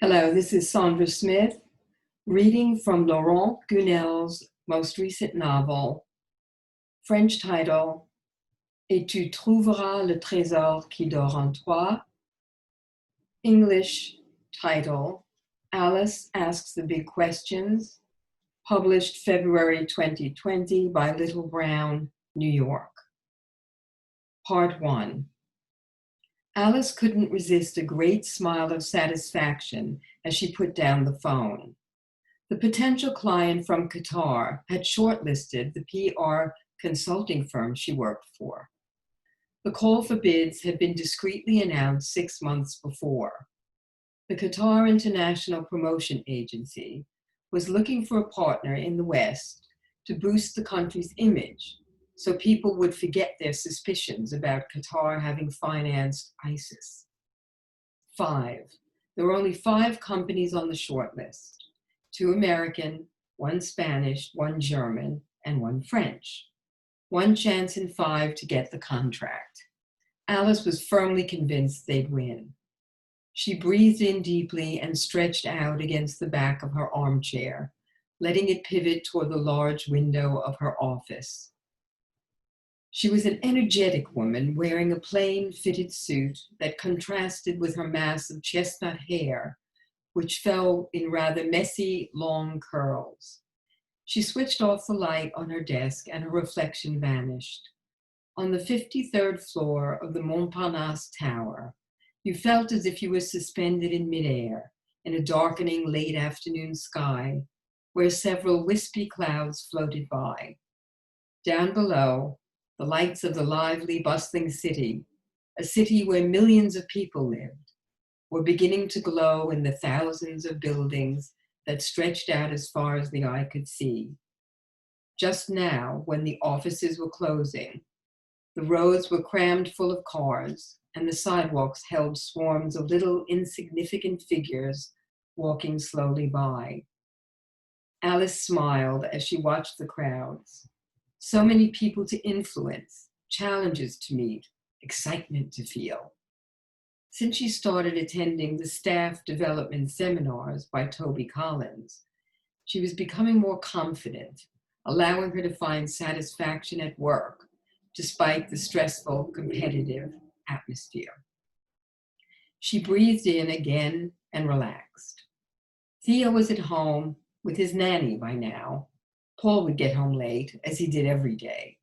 Hello, this is Sandra Smith, reading from Laurent Gounelle's most recent novel, French title, Et tu trouveras le trésor qui dort en toi, English title, Alice Asks the Big Questions, published February 2020 by Little Brown, New York. Part 1. Alice couldn't resist a great smile of satisfaction as she put down the phone. The potential client from Qatar had shortlisted the PR consulting firm she worked for. The call for bids had been discreetly announced 6 months before. The Qatar International Promotion Agency was looking for a partner in the West to boost the country's image, so people would forget their suspicions about Qatar having financed ISIS. 5. There were only 5 companies on the shortlist: 2 American, 1 Spanish, 1 German, and 1 French. 1 chance in 5 to get the contract. Alice was firmly convinced they'd win. She breathed in deeply and stretched out against the back of her armchair, letting it pivot toward the large window of her office. She was an energetic woman wearing a plain fitted suit that contrasted with her mass of chestnut hair, which fell in rather messy, long curls. She switched off the light on her desk and her reflection vanished. On the 53rd floor of the Montparnasse Tower, you felt as if you were suspended in midair in a darkening late afternoon sky where several wispy clouds floated by. Down below, the lights of the lively, bustling city, a city where millions of people lived, were beginning to glow in the thousands of buildings that stretched out as far as the eye could see. Just now, when the offices were closing, the roads were crammed full of cars, and the sidewalks held swarms of little insignificant figures walking slowly by. Alice smiled as she watched the crowds. So many people to influence, challenges to meet, excitement to feel. Since she started attending the staff development seminars by Toby Collins, she was becoming more confident, allowing her to find satisfaction at work, despite the stressful, competitive atmosphere. She breathed in again and relaxed. Theo was at home with his nanny by now. Paul would get home late, as he did every day.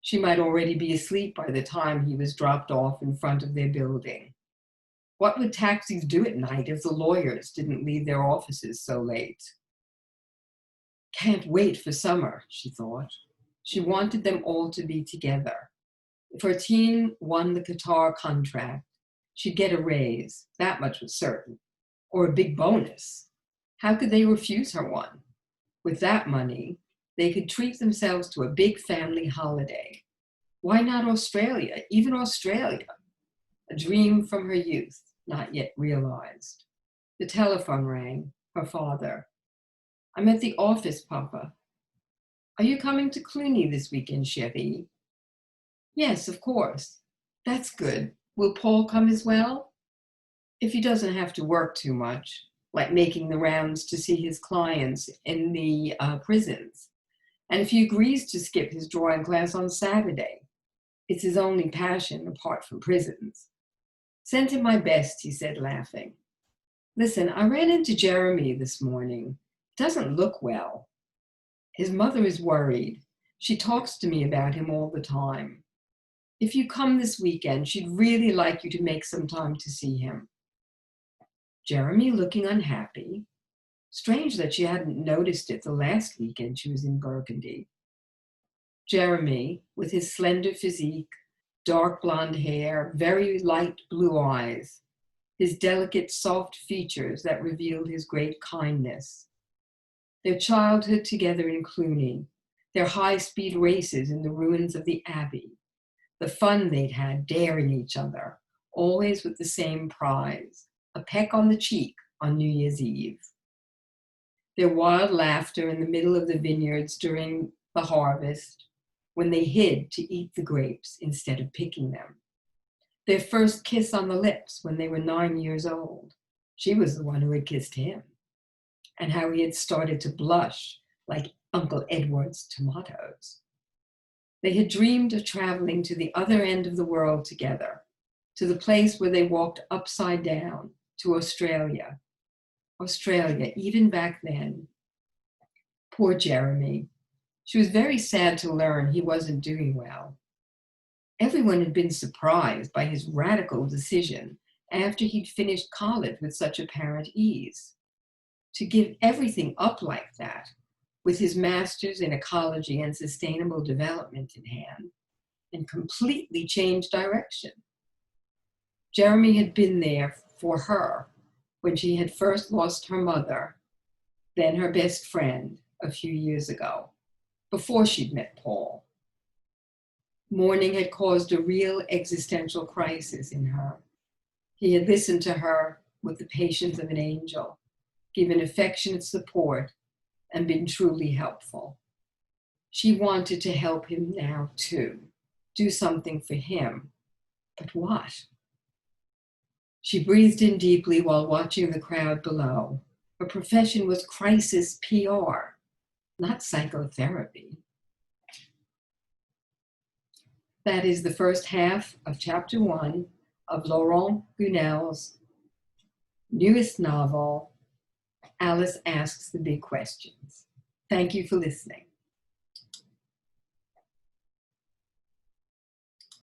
She might already be asleep by the time he was dropped off in front of their building. What would taxis do at night if the lawyers didn't leave their offices so late? Can't wait for summer, she thought. She wanted them all to be together. If her team won the Qatar contract, she'd get a raise, that much was certain, or a big bonus. How could they refuse her one? With that money, they could treat themselves to a big family holiday. Why not Australia, even Australia? A dream from her youth, not yet realized. The telephone rang, her father. I'm at the office, Papa. Are you coming to Cluny this weekend, chérie? Yes, of course. That's good. Will Paul come as well? If he doesn't have to work too much, like making the rounds to see his clients in the prisons. And if he agrees to skip his drawing class on Saturday. It's his only passion apart from prisons. Send him my best, he said, laughing. Listen, I ran into Jeremy this morning. Doesn't look well. His mother is worried. She talks to me about him all the time. If you come this weekend, she'd really like you to make some time to see him. Jeremy looking unhappy. Strange that she hadn't noticed it the last weekend she was in Burgundy. Jeremy, with his slender physique, dark blonde hair, very light blue eyes, his delicate, soft features that revealed his great kindness. Their childhood together in Cluny, their high-speed races in the ruins of the Abbey, the fun they'd had daring each other, always with the same prize, a peck on the cheek on New Year's Eve. Their wild laughter in the middle of the vineyards during the harvest, when they hid to eat the grapes instead of picking them. Their first kiss on the lips when they were 9 years old. She was the one who had kissed him, and how he had started to blush like Uncle Edward's tomatoes. They had dreamed of traveling to the other end of the world together, to the place where they walked upside down, to Australia. Australia, even back then. Poor Jeremy. She was very sad to learn he wasn't doing well. Everyone had been surprised by his radical decision after he'd finished college with such apparent ease. To give everything up like that, with his master's in ecology and sustainable development in hand, and completely change direction. Jeremy had been there for her when she had first lost her mother, then her best friend a few years ago, before she'd met Paul. Mourning had caused a real existential crisis in her. He had listened to her with the patience of an angel, given affectionate support, and been truly helpful. She wanted to help him now too, do something for him. But what? She breathed in deeply while watching the crowd below. Her profession was crisis PR, not psychotherapy. That is the first half of chapter 1 of Laurent Gounelle's newest novel, Alice Asks the Big Questions. Thank you for listening.